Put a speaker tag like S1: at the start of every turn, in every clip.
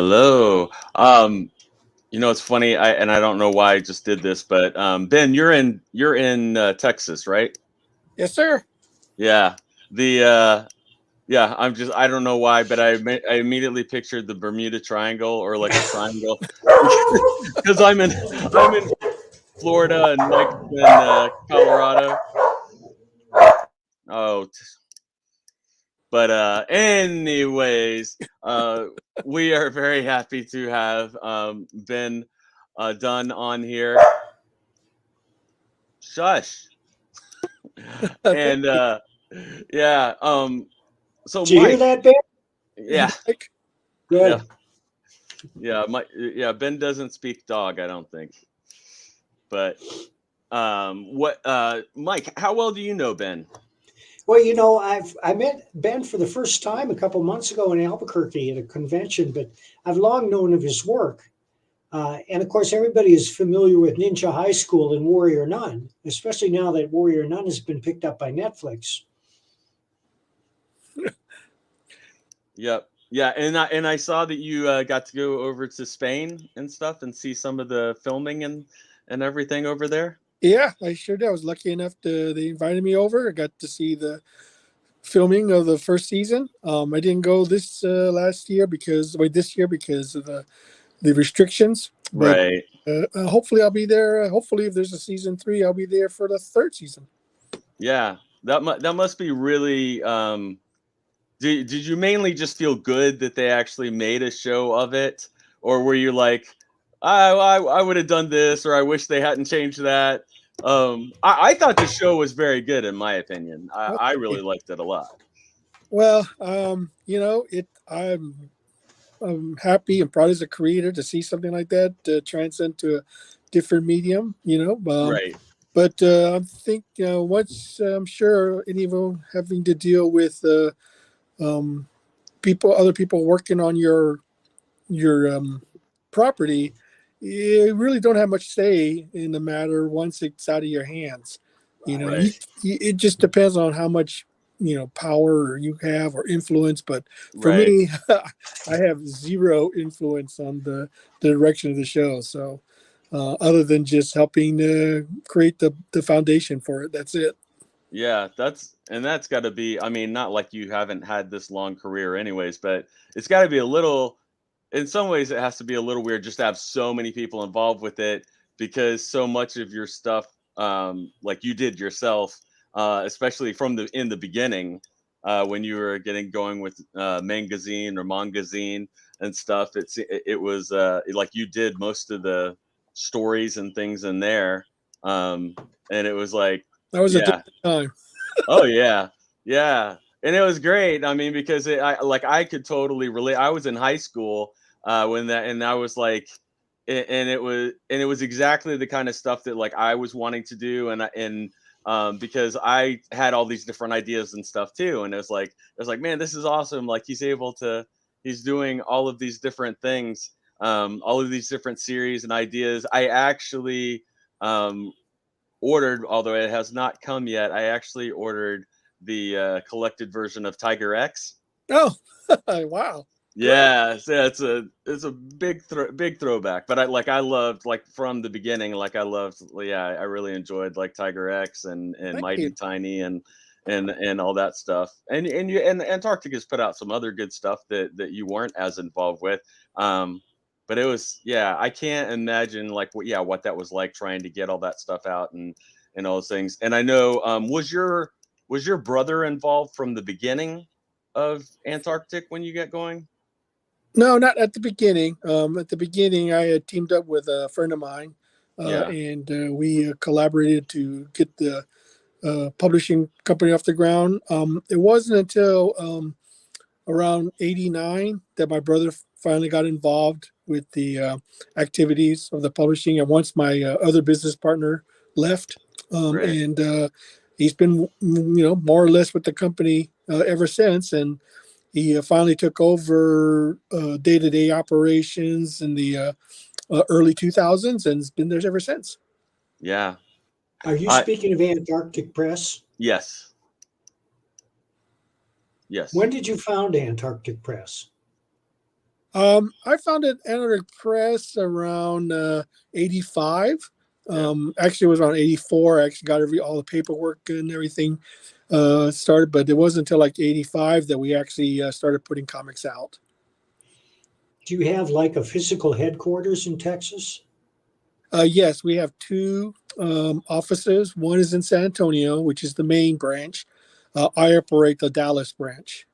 S1: Hello. It's funny. I don't know why I just did this, but Ben, you're in Texas, right?
S2: Yes, sir.
S1: Yeah. I don't know why, but I immediately pictured the Bermuda Triangle or like a triangle because I'm in Florida and Mike's in Colorado. Oh, but anyways, we are very happy to have Ben Dunn on here. Shush. And yeah, so
S3: Did you hear
S1: Mike,
S3: that, Ben?
S1: yeah,
S3: Good.
S1: Ben doesn't speak dog, I don't think. But Mike, how well do you know Ben?
S3: Well, I met Ben for the first time a couple months ago in Albuquerque at a convention, but I've long known of his work. And of course, everybody is familiar with Ninja High School and Warrior Nun, especially now that Warrior Nun has been picked up by Netflix.
S1: Yep. Yeah, and I saw that you got to go over to Spain and stuff and see some of the filming and everything over there.
S2: Yeah, I sure did. I was lucky enough they invited me over. I got to see the filming of the first season. I didn't go this year because of the restrictions. But,
S1: Right.
S2: hopefully I'll be there. Hopefully if there's a season 3, I'll be there for the third season.
S1: Yeah, that must be really. Did you mainly just feel good that they actually made a show of it, or were you like, I would have done this, or I wish they hadn't changed that? I thought the show was very good, in my opinion. I really liked it a lot.
S2: Well, I'm happy and proud as a creator to see something like that transcend to a different medium.
S1: Right.
S2: But I think once I'm sure any of them having to deal with other people working on your property, you really don't have much say in the matter once it's out of your hands.
S1: Right.
S2: It just depends on how much power you have or influence. But for
S1: Right.
S2: me, I have zero influence on the direction of the show. So other than just helping create the foundation for it, that's it.
S1: Yeah, that's got to be. I mean, not like you haven't had this long career, anyways, but it's got to be a little. In some ways, it has to be a little weird just to have so many people involved with it because so much of your stuff, like you did yourself, especially in the beginning, when you were getting going with Mangazine or Mangazine and stuff. It was like you did most of the stories and things in there, and it was like.
S2: That was a
S1: Yeah.
S2: different time.
S1: Oh yeah, yeah, and it was great. I mean, because I could totally relate. I was in high school when that, and I was like, and it was exactly the kind of stuff that like I was wanting to do, and because I had all these different ideas and stuff too, and it was like man, this is awesome. Like he's doing all of these different things, all of these different series and ideas. I actually ordered, although it has not come yet. I actually ordered the collected version of Tiger X.
S2: Oh, wow!
S1: Yeah, so it's a big throwback. But I loved like from the beginning. Like I really enjoyed like Tiger X and Mighty Tiny and all that stuff. And Antarctic has put out some other good stuff that you weren't as involved with. But it was, I can't imagine like what that was like trying to get all that stuff out and all those things. And I know, was your brother involved from the beginning of Antarctic when you get going?
S2: No, not at the beginning. At the beginning, I had teamed up with a friend of mine, and we collaborated to get the publishing company off the ground. It wasn't until around '89 that my brother finally got involved with the activities of the publishing. And once my other business partner left, and he's been, more or less with the company ever since. And he finally took over day-to-day operations in the early 2000s and has been there ever since.
S1: Yeah.
S3: Are you speaking of Antarctic Press?
S1: Yes. Yes.
S3: When did you found Antarctic Press?
S2: I founded Antarctic Press around 85. Actually, it was around 84. I actually got all the paperwork and everything started, but it wasn't until like 85 that we actually started putting comics out.
S3: Do you have like a physical headquarters in Texas?
S2: Yes, we have two offices. One is in San Antonio, which is the main branch. I operate the Dallas branch.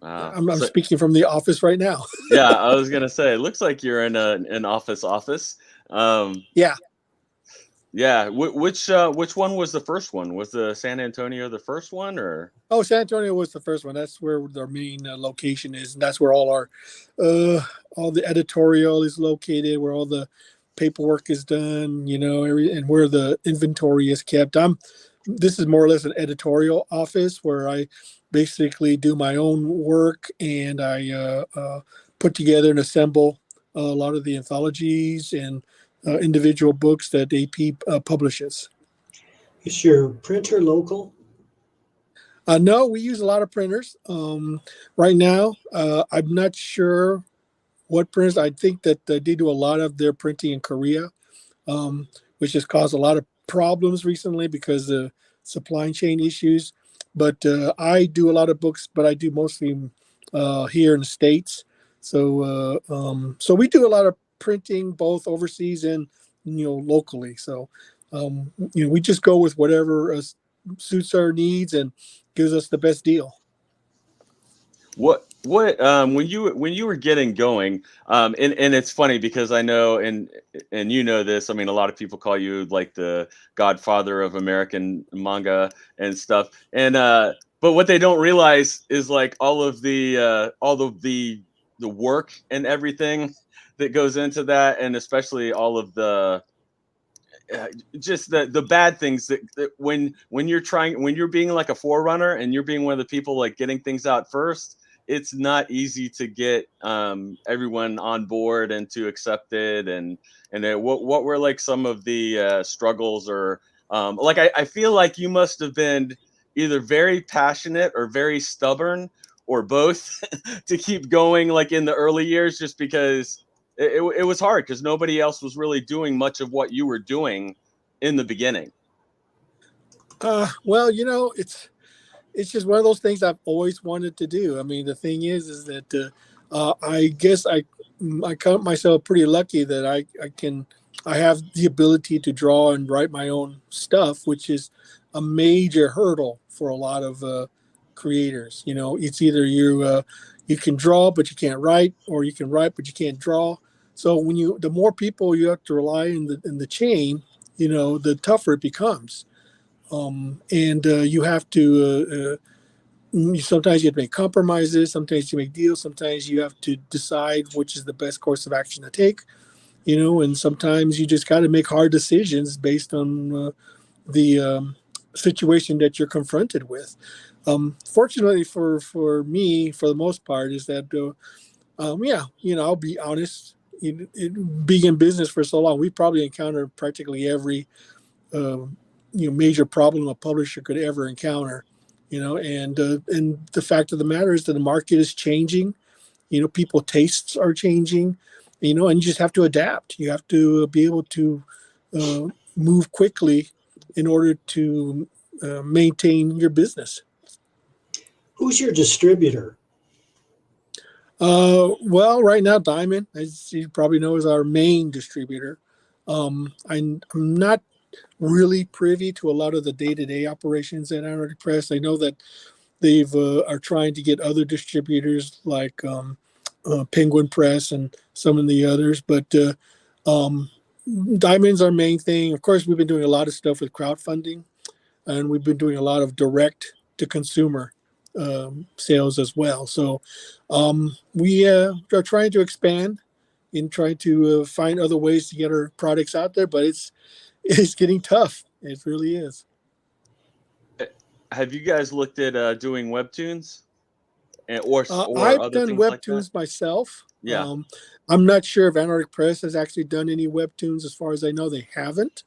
S2: I'm speaking from the office right now.
S1: Yeah, I was gonna say, it looks like you're in an office.
S2: Yeah.
S1: Yeah. Which one was the first one? Was the San Antonio the first one, or?
S2: Oh, San Antonio was the first one. That's where their main location is, and that's where all the editorial is located, where all the paperwork is done, and where the inventory is kept. This is more or less an editorial office where I basically do my own work, and I put together and assemble a lot of the anthologies and individual books that AP publishes.
S3: Is your printer local?
S2: No, we use a lot of printers. Right now, I'm not sure what printers. I think that they do a lot of their printing in Korea, which has caused a lot of problems recently because of supply chain issues. But I do a lot of books, but I do mostly here in the States. So we do a lot of printing both overseas and locally. So we just go with whatever suits our needs and gives us the best deal.
S1: What when you were getting going, and it's funny because I know and this, I mean, a lot of people call you like the Godfather of American manga and stuff, and but what they don't realize is like all of the work and everything that goes into that, and especially all of the just the bad things that when you're being like a forerunner and you're being one of the people like getting things out first, it's not easy to get everyone on board and to accept it. And what were like some of the struggles, or like I feel like you must have been either very passionate or very stubborn or both to keep going like in the early years, just because it was hard because nobody else was really doing much of what you were doing in the beginning.
S2: Well, it's just one of those things I've always wanted to do. I mean, the thing is that I guess I count myself pretty lucky that I have the ability to draw and write my own stuff, which is a major hurdle for a lot of creators. It's either you can draw but you can't write, or you can write but you can't draw. So the more people you have to rely in the chain, the tougher it becomes. And you have to sometimes you have to make compromises, sometimes you make deals, sometimes you have to decide which is the best course of action to take, and sometimes you just got to make hard decisions based on the situation that you're confronted with. Fortunately for me, for the most part, is that I'll be honest, being in business for so long, we probably encountered practically every major problem a publisher could ever encounter, and the fact of the matter is that the market is changing, people's tastes are changing, and you just have to adapt. You have to be able to move quickly in order to maintain your business.
S3: Who's your distributor?
S2: Well, right now, Diamond, as you probably know, is our main distributor. I'm not really privy to a lot of the day-to-day operations at Antarctic Press. I know that they are trying to get other distributors like Penguin Press and some of the others, but Diamond's our main thing. Of course, we've been doing a lot of stuff with crowdfunding, and we've been doing a lot of direct-to-consumer sales as well. So we are trying to expand and trying to find other ways to get our products out there, but it's getting tough. It really is.
S1: Have you guys looked at doing webtoons? Or
S2: I've done webtoons like myself.
S1: Yeah.
S2: I'm not sure if Antarctic Press has actually done any webtoons. As far as I know, they haven't.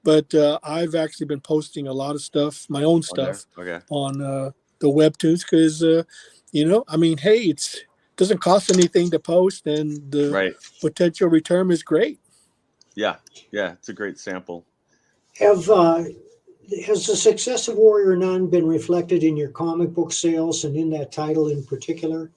S2: But I've actually been posting a lot of stuff, my own stuff, on the webtoons, because I mean, hey, doesn't cost anything to post, and the potential return is great.
S1: Yeah, it's a great sample.
S3: Has the success of Warrior Nun been reflected in your comic book sales and in that title in particular?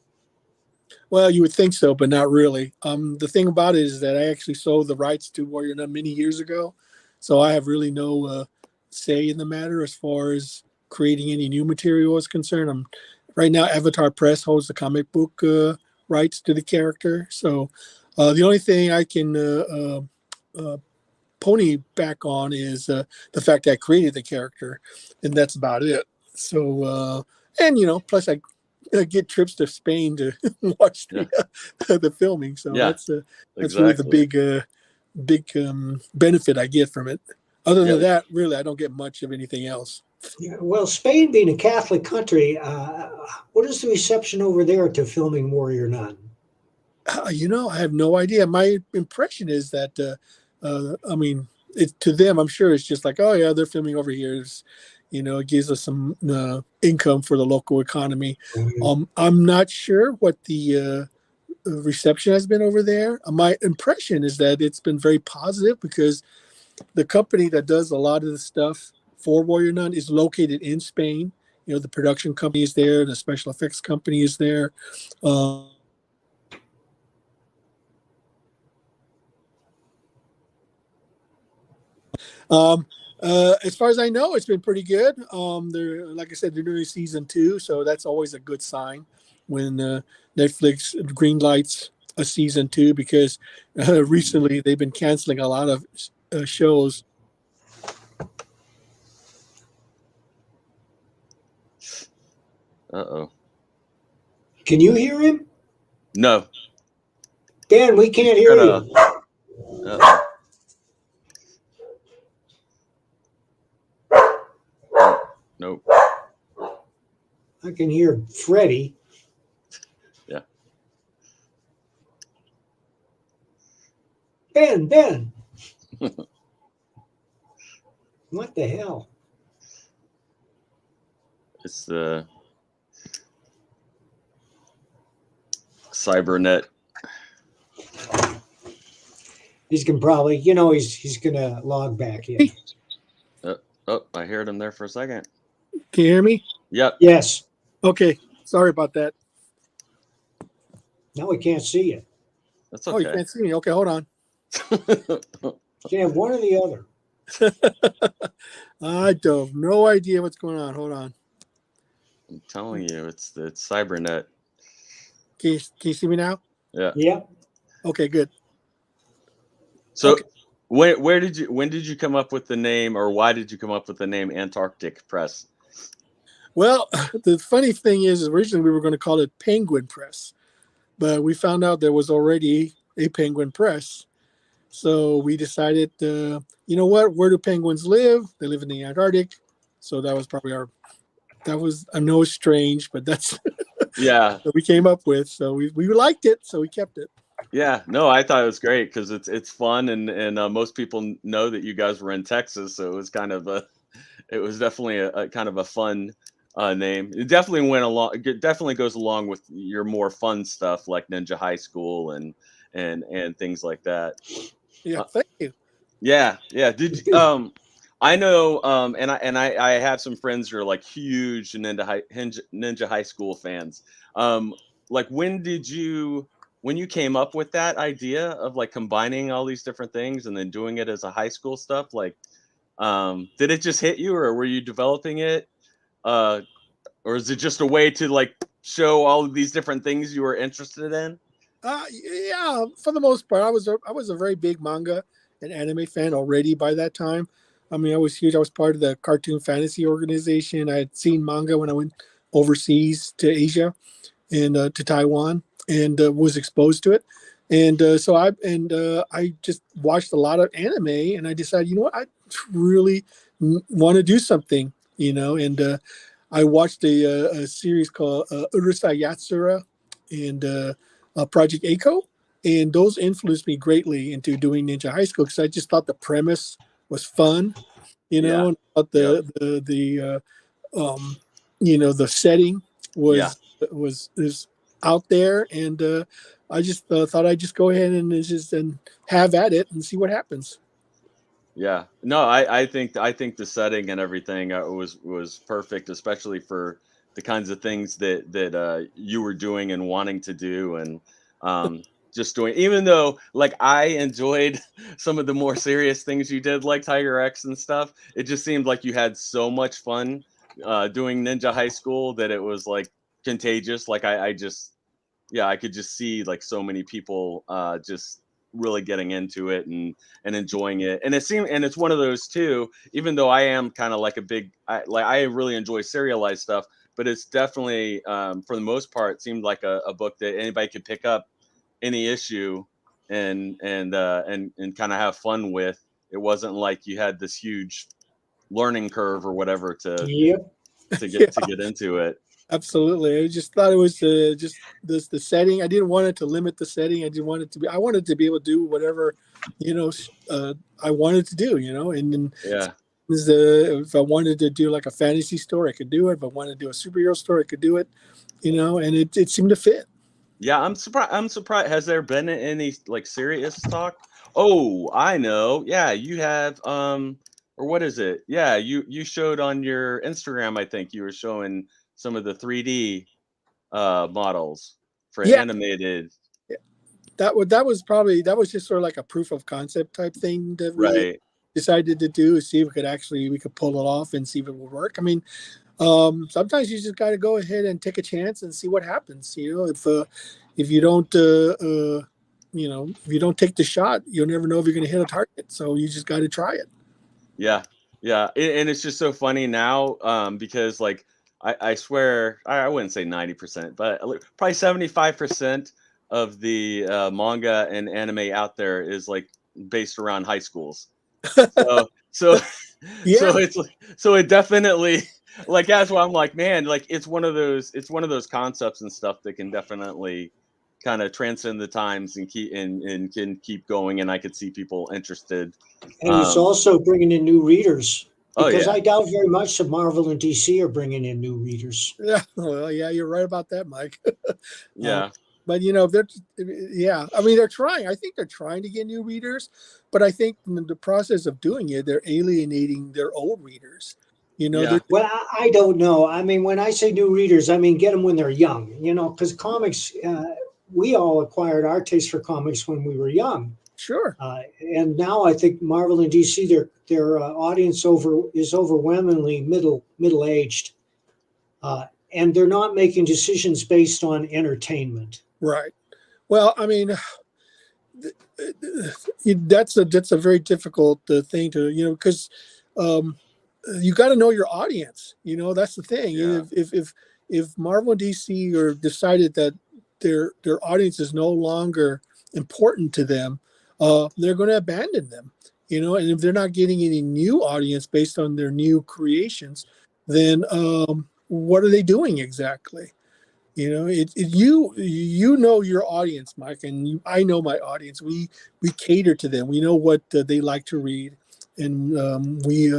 S2: Well, you would think so, but not really. The thing about it is that I actually sold the rights to Warrior Nun many years ago, so I have really no say in the matter as far as creating any new material is concerned. Right now, Avatar Press holds the comic book rights to the character, so the only thing I can pony back on is the fact that I created the character, and that's about it. So, and plus I get trips to Spain to watch the filming. So that's really the big benefit I get from it. Other than that, really, I don't get much of anything else.
S3: Yeah, well, Spain being a Catholic country, what is the reception over there to filming Warrior Nun?
S2: I have no idea. My impression is that, to them, I'm sure it's just like, oh yeah, they're filming over here. It gives us some income for the local economy. Mm-hmm. I'm not sure what the reception has been over there. My impression is that it's been very positive because the company that does a lot of the stuff for Warrior Nun is located in Spain. The production company is there, the special effects company is there. As far as I know, it's been pretty good. They're, like I said, they're doing season 2, so that's always a good sign when Netflix greenlights a season 2, because recently they've been canceling a lot of shows.
S1: Uh-oh.
S3: Can you hear him?
S1: No.
S3: Ben, we can't hear you.
S1: Uh-oh. Nope.
S3: I can hear Freddie.
S1: Yeah.
S3: Ben. What the hell?
S1: It's the cybernet.
S3: He's gonna probably, he's gonna log back in.
S1: Oh, I heard him there for a second.
S2: Can you hear me?
S1: Yep.
S3: Yes.
S2: Okay. Sorry about that.
S3: Now we can't see you.
S1: That's okay.
S2: Oh, you can't see me. Okay, hold on.
S3: You can have one or the
S2: other. I don't have no idea what's going on. Hold on.
S1: I'm telling you, it's cybernet.
S2: Can you see me now?
S1: Yeah.
S3: Yeah.
S2: Okay, good.
S1: So when did you come up with the name, or why did you come up with the name Antarctic Press?
S2: Well, the funny thing is originally we were going to call it Penguin Press, but we found out there was already a Penguin Press. So we decided, you know what? Where do penguins live? They live in the Antarctic. So that was probably I know it's strange, but that's what we came up with. So we liked it, so we kept it.
S1: Yeah, no, I thought it was great because it's fun, and most people know that you guys were in Texas, so it was definitely a kind of a fun name. It definitely went along. It definitely goes along with your more fun stuff like Ninja High School and things like that.
S2: Yeah, thank you.
S1: Yeah. Did I know, and I have some friends who are like huge Ninja High School fans. Like when you came up with that idea of like combining all these different things and then doing it as a high school stuff, like, did it just hit you, or were you developing it? Or is it just a way to like show all of these different things you were interested in?
S2: Yeah, for the most part, I was a very big manga and anime fan already by that time. I mean, I was huge. I was part of the Cartoon Fantasy organization. I had seen manga when I went overseas to Asia and to Taiwan, and was exposed to it. And so I just watched a lot of anime, and I decided, you know what, I really want to do something, and I watched a series called Urusei Yatsura and Project Echo, and those influenced me greatly into doing Ninja High School because I just thought the premise was fun, and thought the setting was out there, and I just thought I'd just go ahead and just and have at it and see what happens.
S1: Yeah, no, I think the setting and everything was perfect, especially for the kinds of things that you were doing and wanting to do, and just doing. Even though, like, I enjoyed some of the more serious things you did, like Tiger X and stuff, it just seemed like you had so much fun doing Ninja High School that it was like contagious. Like I just, yeah, I could just see like so many people just really getting into it and enjoying it. And it seemed, and it's one of those too, even though I am kind of like a big, I really enjoy serialized stuff, but it's definitely for the most part seemed like a book that anybody could pick up any issue and kind of have fun with. It wasn't like you had this huge learning curve or whatever to get into it.
S2: Absolutely. I just thought it was just the setting. I didn't want it to limit the setting. I wanted to be able to do whatever, I wanted to do, and then if I wanted to do like a fantasy story, I could do it. If I wanted to do a superhero story, I could do it, and it seemed to fit.
S1: Yeah, I'm surprised. Has there been any like serious talk? Oh, I know. Yeah, you have or what is it? Yeah, you showed on your Instagram, I think you were showing some of the 3D models for animated.
S2: Yeah. That was just sort of like a proof of concept type thing that we decided to do, see if we could pull it off and see if it would work. I mean, sometimes you just got to go ahead and take a chance and see what happens. If you don't if you don't take the shot, you'll never know if you're going to hit a target. So you just got to try it.
S1: Yeah, and it's just so funny now because like I swear I wouldn't say 90%, but probably 75% of the manga and anime out there is like based around high schools. So it definitely, like, that's why I'm like, man, like it's one of those concepts and stuff that can definitely kind of transcend the times and can keep going, and I could see people interested.
S3: And it's also bringing in new readers. Because
S1: I
S3: doubt very much that Marvel and DC are bringing in new readers.
S2: Yeah, well, yeah, you're right about that, Mike.
S1: Yeah.
S2: But they're trying. I think they're trying to get new readers, but I think in the process of doing it, they're alienating their old readers.
S3: Well, I don't know. I mean, when I say new readers, I mean get them when they're young. Because comics, we all acquired our taste for comics when we were young.
S2: Sure.
S3: And now I think Marvel and DC, their audience is overwhelmingly middle-aged, and they're not making decisions based on entertainment.
S2: Right. Well, I mean, that's a very difficult thing to because you got to know your audience. That's the thing. Yeah. If Marvel and DC are decided that their audience is no longer important to them, they're going to abandon them, and if they're not getting any new audience based on their new creations, then what are they doing exactly? You know your audience, Mike, and I know my audience. We cater to them. We know what they like to read, and we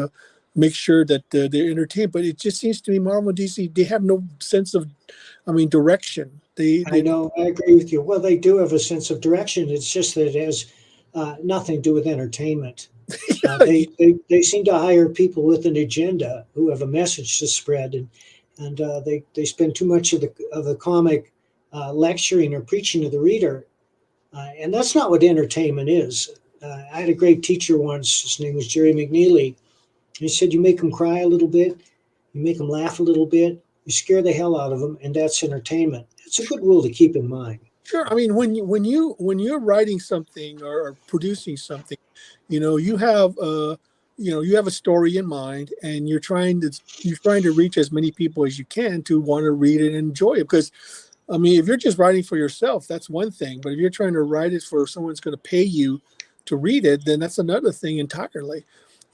S2: make sure that they're entertained. But it just seems to me Marvel and DC, they have no sense of, direction. I
S3: know, I agree with you. Well, they do have a sense of direction. It's just that it has nothing to do with entertainment. They seem to hire people with an agenda who have a message to spread, and they spend too much of the comic lecturing or preaching to the reader, and that's not what entertainment is. I had a great teacher once. His name was Jerry McNeely. He said, "You make them cry a little bit, you make them laugh a little bit, you scare the hell out of them, and that's entertainment." It's a good rule to keep in mind.
S2: Sure. I mean, when you're writing something or producing something, you have a story in mind, and you're trying to reach as many people as you can to want to read it and enjoy it. Because, I mean, if you're just writing for yourself, that's one thing. But if you're trying to write it for someone who's going to pay you to read it, then that's another thing entirely.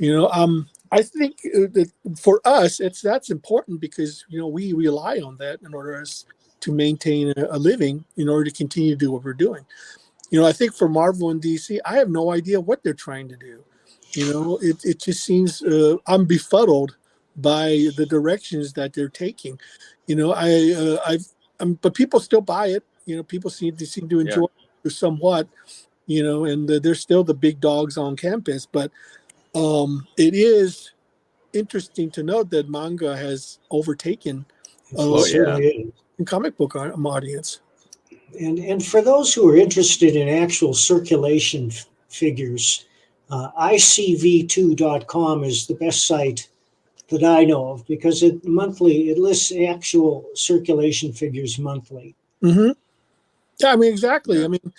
S2: I think that for us, that's important because we rely on that in order to maintain a living, in order to continue to do what we're doing. I think for Marvel and DC, I have no idea what they're trying to do. It just seems I'm befuddled by the directions that they're taking. but people still buy it. People seem to enjoy it somewhat. And they're still the big dogs on campus. But it is interesting to note that manga has overtaken comic book audience.
S3: And for those who are interested in actual circulation figures, ICV2.com is the best site that I know of, because it lists actual circulation figures monthly.
S2: Mm-hmm. Yeah, I mean, exactly. Yeah. I mean,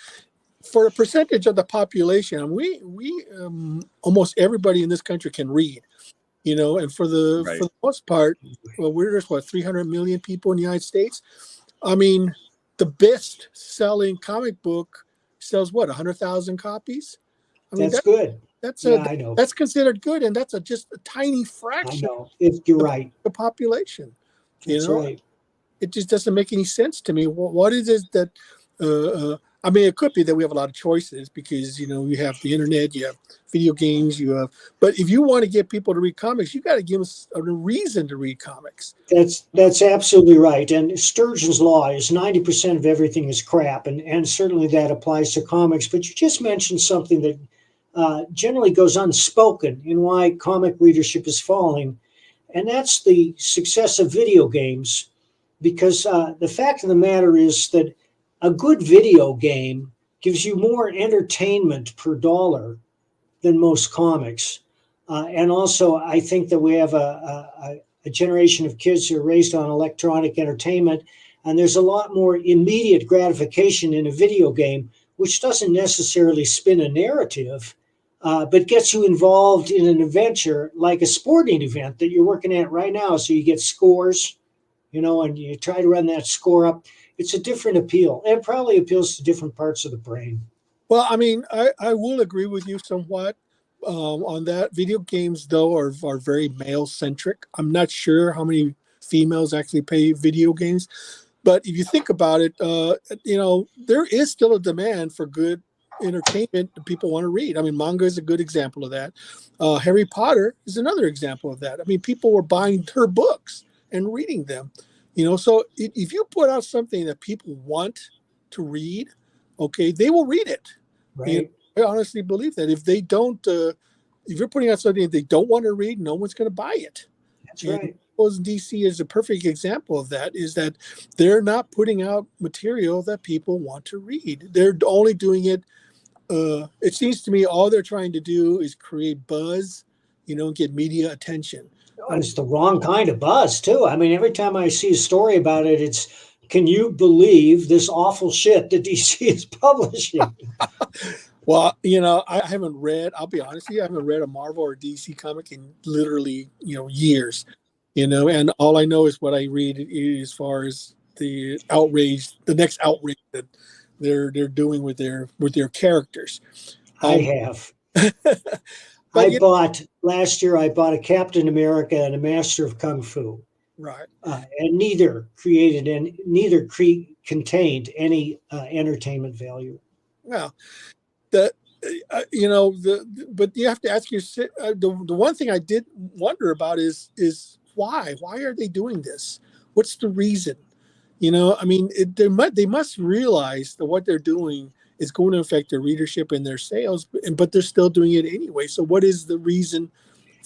S2: for a percentage of the population, we almost everybody in this country can read, and for the most part, well, there's 300 million people in the United States. I mean, the best selling comic book sells 100,000 copies. I mean,
S3: that's good.
S2: I know. That's considered good, and that's just a tiny fraction.
S3: I know. You're right.
S2: The population.
S3: That's right.
S2: It just doesn't make any sense to me. What is it that? I mean, it could be that we have a lot of choices because you have the internet, you have video games, But if you want to get people to read comics, you got to give us a reason to read comics.
S3: That's absolutely right. And Sturgeon's law is 90% of everything is crap, and certainly that applies to comics. But you just mentioned something that generally goes unspoken in why comic readership is falling, and that's the success of video games. Because the fact of the matter is that a good video game gives you more entertainment per dollar than most comics. And also, I think that we have a generation of kids who are raised on electronic entertainment, and there's a lot more immediate gratification in a video game, which doesn't necessarily spin a narrative, but gets you involved in an adventure like a sporting event that you're working at right now. So you get scores, and you try to run that score up. It's a different appeal, and it probably appeals to different parts of the brain.
S2: Well, I mean, I will agree with you somewhat on that. Video games, though, are very male-centric. I'm not sure how many females actually play video games. But if you think about it, there is still a demand for good entertainment that people want to read. I mean, manga is a good example of that. Harry Potter is another example of that. I mean, people were buying her books and reading them. So if you put out something that people want to read, okay, they will read it.
S3: Right.
S2: I honestly believe that. If they don't, if you're putting out something that they don't want to read, no one's going to buy it.
S3: That's right.
S2: DC is a perfect example of that, is that they're not putting out material that people want to read. They're only doing it. It seems to me all they're trying to do is create buzz, and get media attention.
S3: And it's the wrong kind of buzz, too. I mean, every time I see a story about it, it's, can you believe this awful shit that DC is publishing?
S2: Well, I haven't read, I'll be honest with you, I haven't read a Marvel or DC comic in literally, years, and all I know is what I read as far as the next outrage that they're doing with their characters.
S3: I have. Last year I bought a Captain America and a Master of Kung Fu.
S2: Right.
S3: And neither contained any entertainment value.
S2: Well, but you have to ask yourself, the one thing I did wonder about is why are they doing this? What's the reason? I mean, they must realize that what they're doing is going to affect their readership and their sales, but they're still doing it anyway. So what is the reason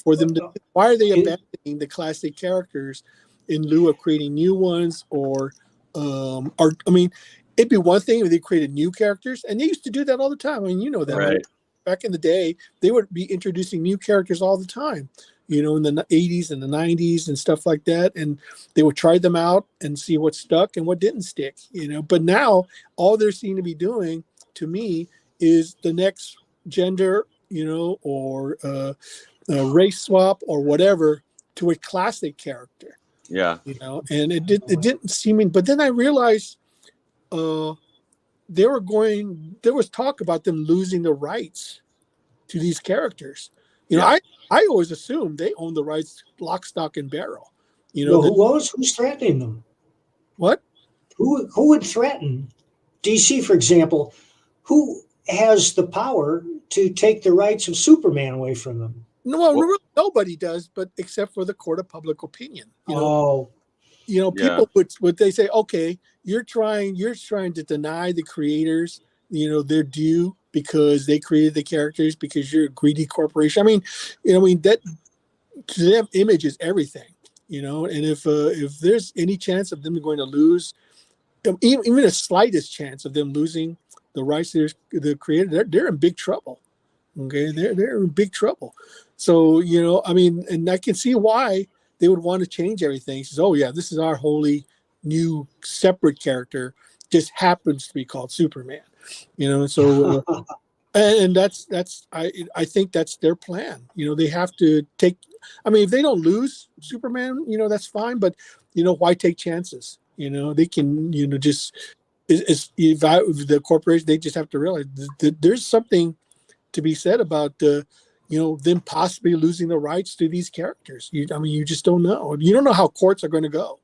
S2: for them to, why are they abandoning the classic characters in lieu of creating new ones? I mean, it'd be one thing if they created new characters, and they used to do that all the time. I mean, that.
S1: Right.
S2: Back in the day, they would be introducing new characters all the time, in the 80s and the 90s and stuff like that. And they would try them out and see what stuck and what didn't stick, But now all they're seen to be doing, to me, is the next gender, or race swap or whatever to a classic character.
S1: Yeah.
S2: And it didn't seem, but then I realized there was talk about them losing the rights to these characters. I always assumed they own the rights lock, stock, and barrel.
S3: Who's threatening them?
S2: What?
S3: Who would threaten DC, for example? Who has the power to take the rights of Superman away from them?
S2: No, nobody does, but except for the court of public opinion. People would they say, okay, you're trying to deny the creators, their due because they created the characters because you're a greedy corporation. I mean, that to them, image is everything, and if there's any chance of them going to lose, even the slightest chance of them losing the rights to the creator, they're in big trouble. Okay, they're in big trouble. So I mean, and I can see why they would want to change everything. He says, "Oh yeah, this is our wholly new separate character. Just happens to be called Superman." So and that's I think that's their plan. They have to take. I mean, if they don't lose Superman, that's fine. But why take chances? They can just if the corporation, they just have to realize that there's something to be said about them possibly losing the rights to these characters. You just don't know. You don't know how courts are going to go.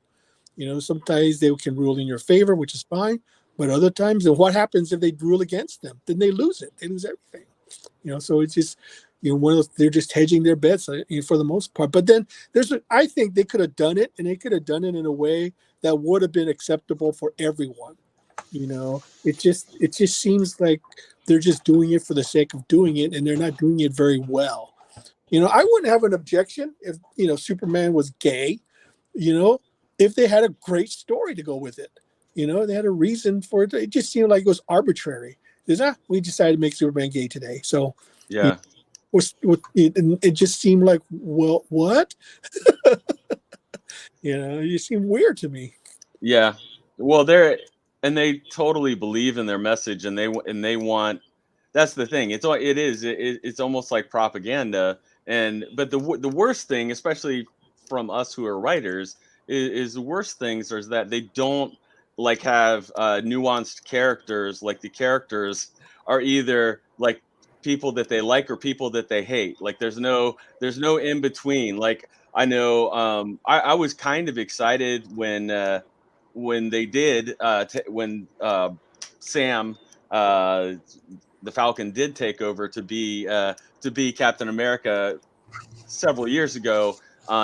S2: Sometimes they can rule in your favor, which is fine, but other times, and what happens if they rule against them? Then they lose it. They lose everything. So it's just one of those, they're just hedging their bets for the most part. But then I think they could have done it, and they could have done it in a way that would have been acceptable for everyone. It just seems like they're just doing it for the sake of doing it, and they're not doing it very well. I wouldn't have an objection if Superman was gay, if they had a great story to go with it. They had a reason for it. It just seemed like it was arbitrary. We decided to make Superman gay today, so
S1: yeah.
S2: It just seemed like, well, what? It seemed weird to me.
S1: Yeah. Well, they totally believe in their message, and they want. That's the thing. It's almost like propaganda. But the worst thing, especially from us who are writers, is the worst things is that they don't like have nuanced characters. Like the characters are either like people that they like or people that they hate. Like there's no in between. Like I know I was kind of excited when they did when Sam the Falcon did take over to be Captain America several years ago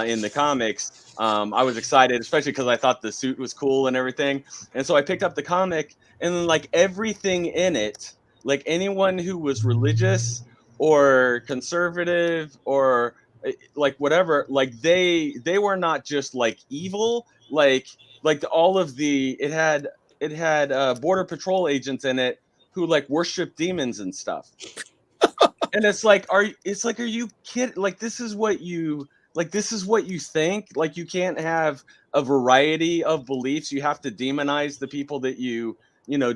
S1: in the comics. I was excited, especially because I thought the suit was cool and everything. And so I picked up the comic, and then like everything in it, like anyone who was religious or conservative or like whatever, like they were not just like evil, like all of it had border patrol agents in it who like worship demons and stuff. And it's like, are you kidding? Like this is what you think? Like you can't have a variety of beliefs. You have to demonize the people that you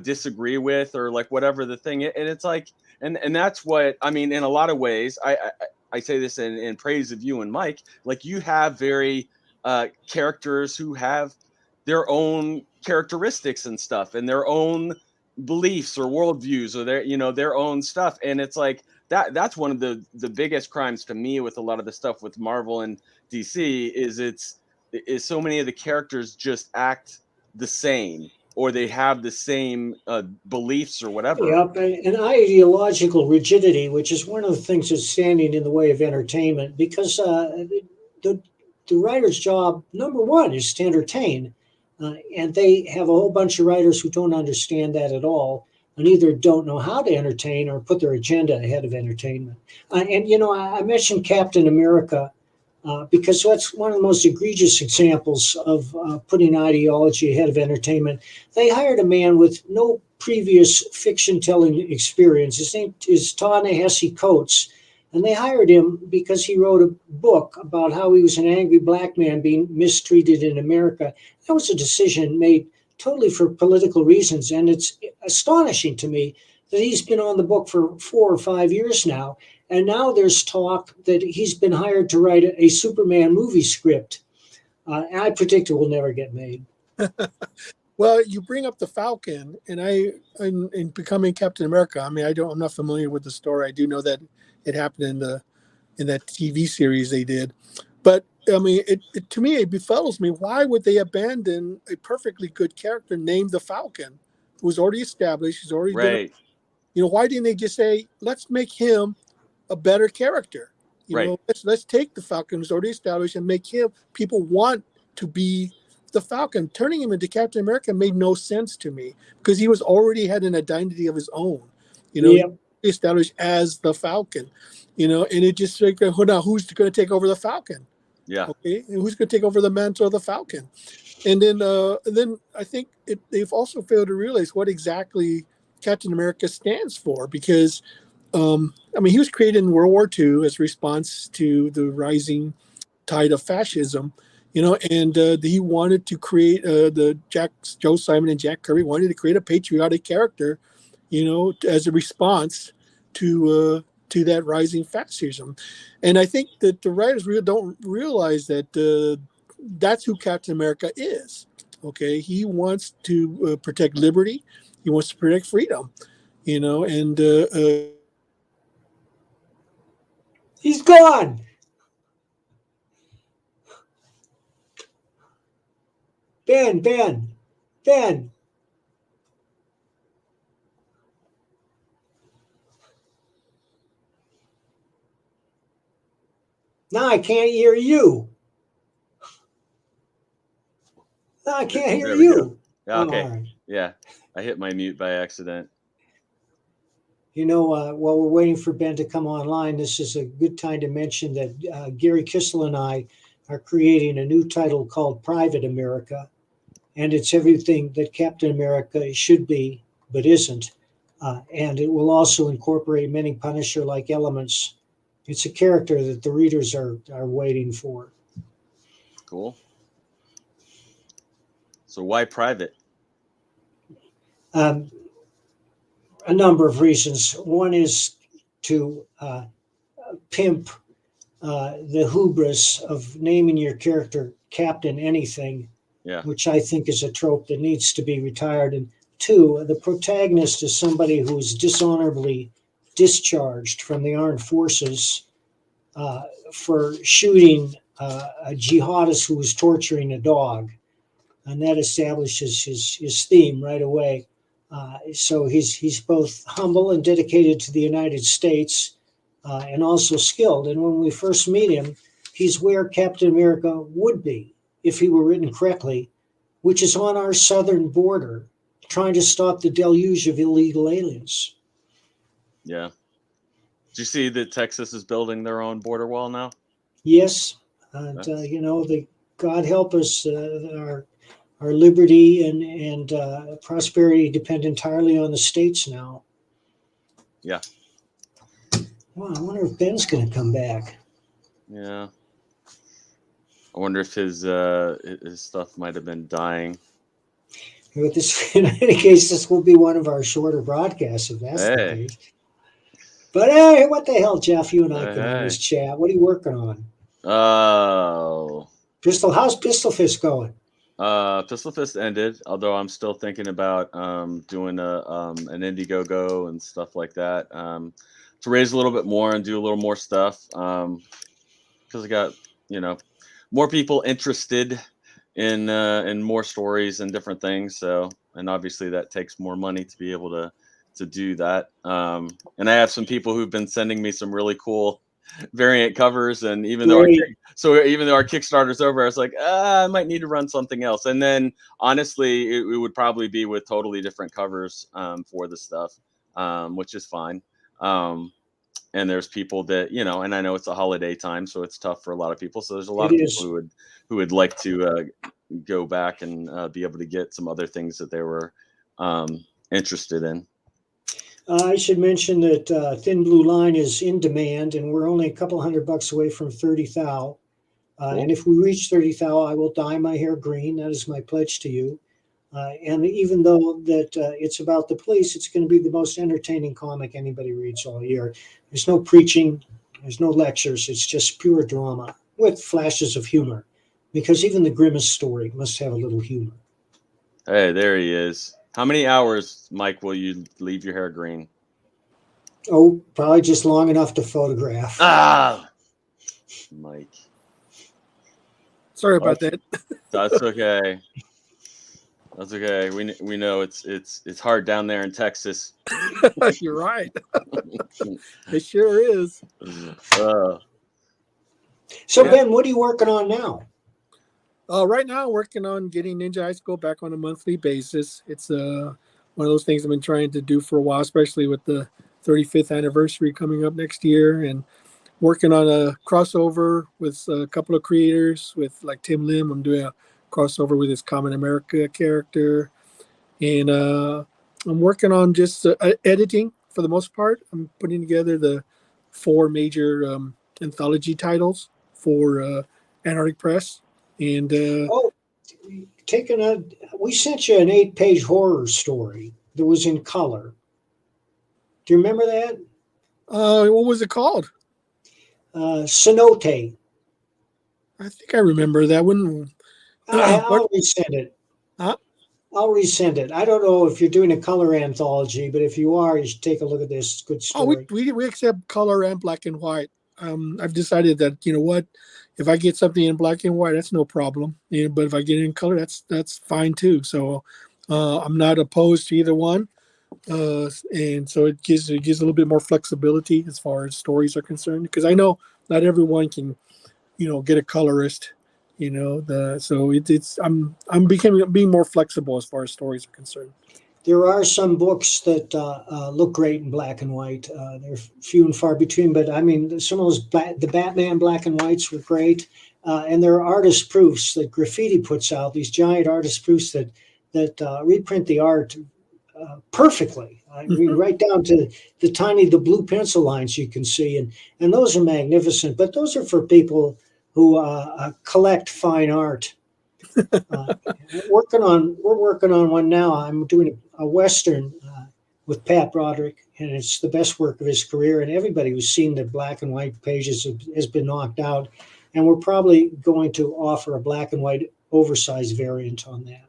S1: disagree with, or like whatever the thing. And it's like, and that's what I mean. In a lot of ways, I say this in praise of you and Mike. Like you have very characters who have their own characteristics and stuff, and their own beliefs or worldviews, or their own stuff. And it's like that's one of the biggest crimes to me with a lot of the stuff with Marvel and DC is so many of the characters just act the same, or they have the same beliefs or whatever.
S3: Yep, an ideological rigidity, which is one of the things that's standing in the way of entertainment, because the writer's job, number one, is to entertain. And they have a whole bunch of writers who don't understand that at all, and either don't know how to entertain or put their agenda ahead of entertainment. I mentioned Captain America because that's one of the most egregious examples of putting ideology ahead of entertainment. They hired a man with no previous fiction-telling experience. His name is Ta-Nehisi Coates, and they hired him because he wrote a book about how he was an angry black man being mistreated in America. That was a decision made totally for political reasons, and it's astonishing to me that he's been on the book for 4 or 5 years now, and now there's talk that he's been hired to write a Superman movie script. And I predict it will never get made.
S2: Well, you bring up the Falcon, and in becoming Captain America, I mean, I'm not familiar with the story. I do know that it happened in that TV series they did, but I mean, to me, it befuddles me. Why would they abandon a perfectly good character named the Falcon, who's already established? He's already
S1: right.
S2: Why didn't they just say, let's make him a better character? Let's take the Falcon who's already established and make him. People want to be the Falcon, turning him into Captain America made no sense to me because he was already had an identity of his own,
S3: Yep.
S2: established as the Falcon, and it just like, now who's going to take over the Falcon?
S1: Yeah.
S2: Okay, and who's going to take over the mantle of the Falcon? And then I think they've also failed to realize what exactly Captain America stands for, because he was created in World War II as a response to the rising tide of fascism, and he wanted to create Joe Simon and Jack Kirby wanted to create a patriotic character, as a response to that rising fascism. And I think that the writers really don't realize that that's who Captain America is. Okay, he wants to protect liberty, he wants to protect freedom, and
S3: he's gone. Ben. Now I can't hear you. No, I can't hear you.
S1: Okay.
S3: Right.
S1: Yeah, I hit my mute by accident.
S3: While we're waiting for Ben to come online, this is a good time to mention that Gary Kissel and I are creating a new title called Private America, and it's everything that Captain America should be but isn't, and it will also incorporate many Punisher-like elements. It's a character that the readers are waiting for.
S1: Cool. So why private?
S3: A number of reasons. One is to pimp the hubris of naming your character Captain Anything, which I think is a trope that needs to be retired. And two, the protagonist is somebody who's dishonorably discharged from the armed forces for shooting a jihadist who was torturing a dog. And that establishes his theme right away. So he's both humble and dedicated to the United States, and also skilled. And when we first meet him, he's where Captain America would be if he were written correctly, which is on our southern border, trying to stop the deluge of illegal aliens.
S1: Yeah. Did you see that Texas is building their own border wall now?
S3: Yes. And, God help us, our liberty and prosperity depend entirely on the states now.
S1: Yeah.
S3: Well, I wonder if Ben's going to come back.
S1: Yeah. I wonder if his stuff might have been dying.
S3: But in any case, this will be one of our shorter broadcasts, if that's the case. But hey, what the hell, Jeff? You and I can always chat. What are you working on?
S1: Oh.
S3: How's Pistol Fist going?
S1: Pistol Fist ended, although I'm still thinking about doing an Indiegogo and stuff like that to raise a little bit more and do a little more stuff because I got more people interested in more stories and different things. So, and obviously that takes more money to be able to do that. And I have some people who've been sending me some really cool variant covers, and even though our Kickstarter's over, I was like, I might need to run something else. And then honestly, it would probably be with totally different covers for the stuff, which is fine. And there's people that and I know it's a holiday time, so it's tough for a lot of people. So there's a lot of people who would like to go back and be able to get some other things that they were interested in.
S3: I should mention that Thin Blue Line is in demand, and we're only a couple $100 away from 30 thou. And if we reach 30 thou, I will dye my hair green. That is my pledge to you. And even though that it's about the police, it's going to be the most entertaining comic anybody reads all year. There's no preaching. There's no lectures. It's just pure drama with flashes of humor, because even the grimmest story must have a little humor.
S1: Hey, there he is. How many hours, Mike, will you leave your hair green?
S3: Oh, probably just long enough to photograph.
S1: Mike.
S2: Sorry about that.
S1: That's okay. That's okay. We know it's hard down there in Texas.
S2: You're right. It sure is.
S3: So Ben, what are you working on now?
S2: Right now, I'm working on getting Ninja High School back on a monthly basis. It's one of those things I've been trying to do for a while, especially with the 35th anniversary coming up next year, and working on a crossover with a couple of creators with like Tim Lim. I'm doing a crossover with his Common America character, and I'm working on just editing for the most part. I'm putting together the 4 major anthology titles for Antarctic Press. And
S3: Oh, we sent you an 8-page horror story that was in color. Do you remember that?
S2: what was it called?
S3: Cenote.
S2: I think I remember that one.
S3: I'll resend it.
S2: Huh?
S3: I'll resend it. I don't know if you're doing a color anthology, but if you are, you should take a look at this. It's a good story.
S2: Oh, we accept color and black and white. I've decided that, you know what, if I get something in black and white, that's no problem. Yeah, but if I get it in color, that's fine too. So I'm not opposed to either one. And so it gives a little bit more flexibility as far as stories are concerned, because I know not everyone can, get a colorist. I'm being more flexible as far as stories are concerned.
S3: There are some books that look great in black and white. They're few and far between, but I mean, some of those the Batman black and whites were great. And there are artist proofs that Graffiti puts out, these giant artist proofs that reprint the art perfectly. I mean, right down to the blue pencil lines you can see, and those are magnificent. But those are for people who collect fine art. We're working on one now. I'm doing a Western with Pat Broderick, and it's the best work of his career. And everybody who's seen the black and white pages has been knocked out. And we're probably going to offer a black and white oversized variant on that.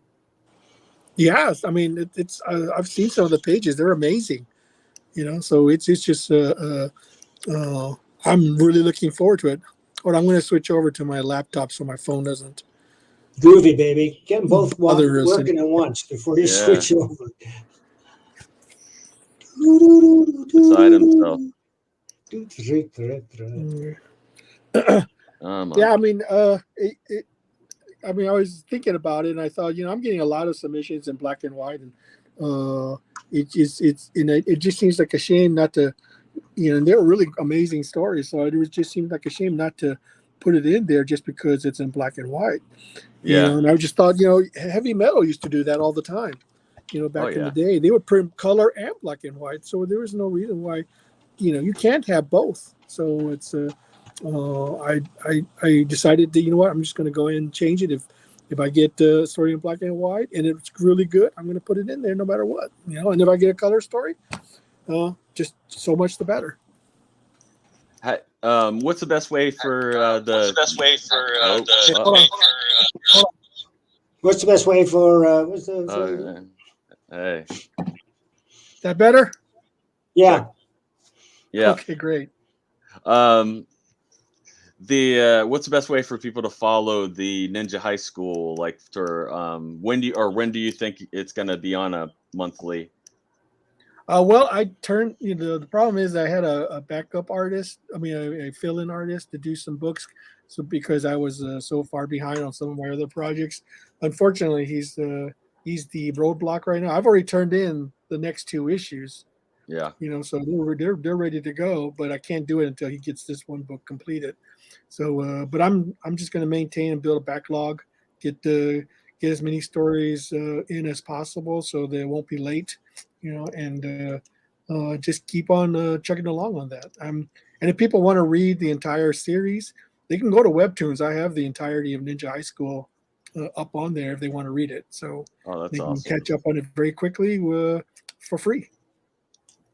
S2: Yes, I mean it's I've seen some of the pages; they're amazing. So it's just I'm really looking forward to it. But I'm going to switch over to my laptop so my phone doesn't.
S3: Groovy, baby. Get them both working at once before you switch over.
S1: Beside himself.
S2: Yeah, I mean, I was thinking about it, and I thought, I'm getting a lot of submissions in black and white, and it just seems like a shame not to, and they're really amazing stories. So it just seemed like a shame not to put it in there just because it's in black and white.
S1: Yeah.
S2: And I just thought, heavy metal used to do that all the time. Back in the day, they would print color and black and white. So there was no reason why, you can't have both. So it's I decided that, I'm just going to go ahead and change it. If I get the story in black and white and it's really good, I'm going to put it in there no matter what. And if I get a color story, just so much the better.
S1: What's the best way for
S3: What's the best way for
S1: hey.
S2: That better?
S3: Yeah.
S1: Yeah.
S2: Okay, great.
S1: What's the best way for people to follow the Ninja High School? Like, for when do you think it's going to be on a monthly?
S2: Well, I turned. The problem is I had a backup artist. I mean, a fill-in artist to do some books. So because I was so far behind on some of my other projects, unfortunately, he's the roadblock right now. I've already turned in the next 2 issues.
S1: Yeah.
S2: So they're ready to go, but I can't do it until he gets this one book completed. So, but I'm just going to maintain and build a backlog, get as many stories in as possible, so they won't be late. And just keep on chugging along on that. And if people want to read the entire series, they can go to Webtoons. I have the entirety of Ninja High School up on there if they want to read it. So
S1: that's
S2: they can
S1: awesome.
S2: catch up on it very quickly for free.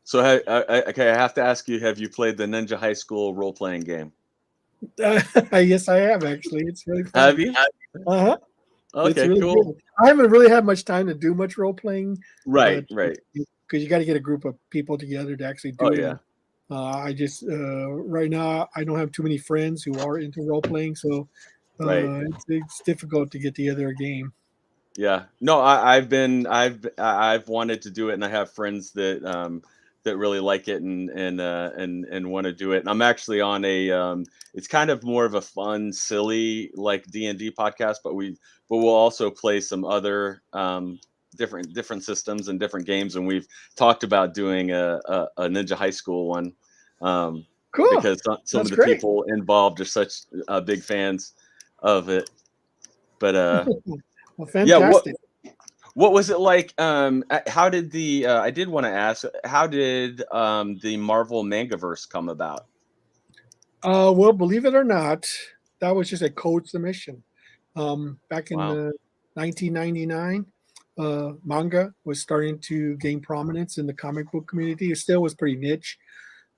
S1: So, okay, I have to ask you: have you played the Ninja High School role-playing game?
S2: Yes, I have actually. It's really fun.
S1: Have you?
S2: Uh-huh.
S1: Okay,
S2: really
S1: cool.
S2: Good. I haven't really had much time to do much role playing.
S1: Right.
S2: Because you got to get a group of people together to actually do it.
S1: Yeah.
S2: I just right now I don't have too many friends who are into role playing, so it's difficult to get together a game.
S1: Yeah. No, I've wanted to do it, and I have friends that really like it and want to do it. And I'm actually on a it's kind of more of a fun, silly like D&D podcast, but we'll also play some other different systems and different games. And we've talked about doing a Ninja High School one.
S2: Cool.
S1: Because some of the people involved are such big fans of it. But
S2: well, fantastic.
S1: What was it like? How did I did want to ask, how did the Marvel Mangaverse come about?
S2: Well, believe it or not, that was just a code submission. Back in 1999, manga was starting to gain prominence in the comic book community. It still was pretty niche,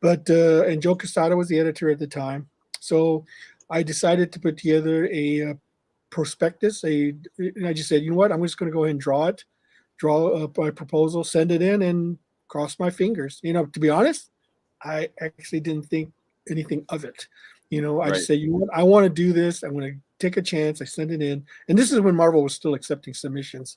S2: but and Joe Quesada was the editor at the time. So I decided to put together a prospectus. And I just said, you know what, I'm just going to go ahead and draw my proposal, send it in, and cross my fingers. You know, to be honest, I actually didn't think anything of it. You know, I just said, you know what, I want to do this. I'm going to take a chance. I sent it in, and this is when Marvel was still accepting submissions.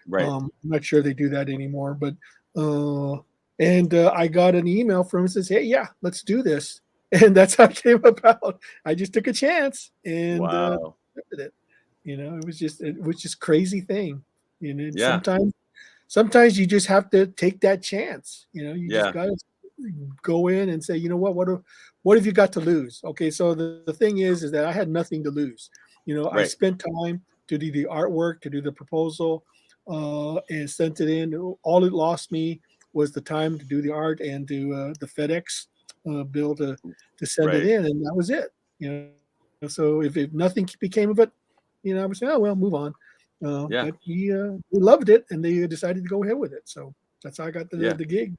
S1: Right.
S2: I'm not sure they do that anymore, but I got an email from him that says, hey, yeah, let's do this. And that's how it came about. I just took a chance and did it. You know, it was just crazy thing. You know, sometimes you just have to take that chance. You know, you just got to go in and say, you know what have you got to lose? Okay, so the thing is that I had nothing to lose. You know, I spent time to do the artwork, to do the proposal, and sent it in. All it lost me was the time to do the art and do the FedEx bill to send it in, and that was it. You know, so if nothing became of it, you know, I would say, oh well, move on. But we loved it, and they decided to go ahead with it. So that's how I got the gig.